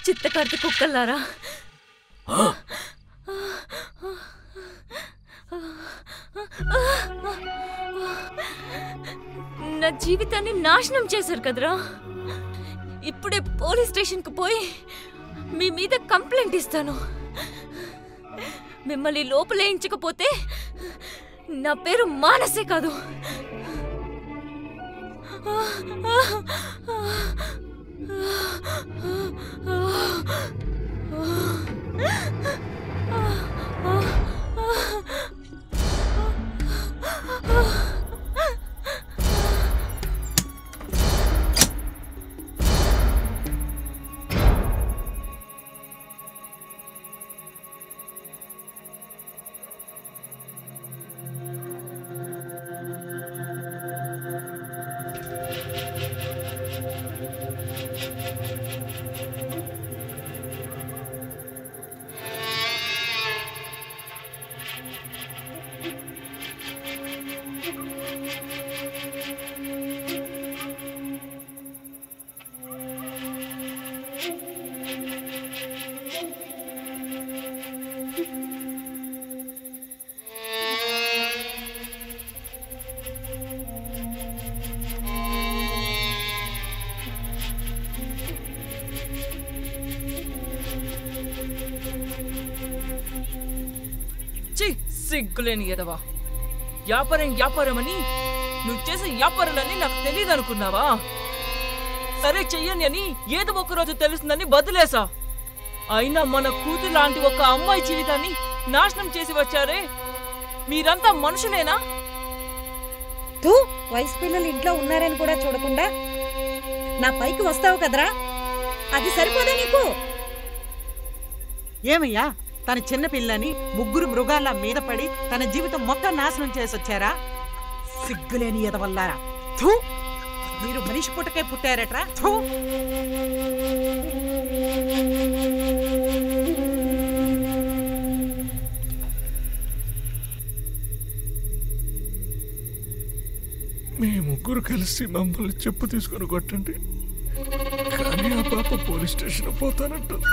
చిత్తకార్తి కుక్కల్లారా, నా జీవితాన్ని నాశనం చేశారు కదరా. ఇప్పుడే పోలీస్ స్టేషన్కి పోయి మీ మీద కంప్లైంట్ ఇస్తాను. మిమ్మల్ని లోపలేయించకపోతే నా పేరు మానసే కాదు. సిగ్గులేని ఎదవా, వ్యాపారం అని నువ్వు చేసే వ్యాపారాలని నాకు తెలియదు అనుకున్నావా? సరే చెయ్యని అని ఏదో ఒకరోజు తెలుస్తుందని వదిలేసా. అయినా మన కూతురు లాంటి ఒక అమ్మాయి జీవితాన్ని నాశనం చేసి వచ్చారే, మీరంతా మనుషులేనా? వయసు పిల్లలు ఇంట్లో ఉన్నారని కూడా చూడకుండా నా పైకి వస్తావు కదరా, అది సరిపోదా నీకు? ఏమయ్యా, తన చిన్నపిల్లని ముగ్గురు మృగాల మీద పడి తన జీవితం మొత్తం నాశనం చేసొచ్చారా? సిగ్గులేని ఎదవల్లారా! థూ, మీరు మనిషి పుట్టకే పుట్టారట్రా! థూ. మీ ముగ్గురు కలిసి మమ్మల్ని చెప్పు తీసుకొని కొట్టండి, కానీ ఆ పాప పోలీస్ స్టేషన్ పోతానంటుంది.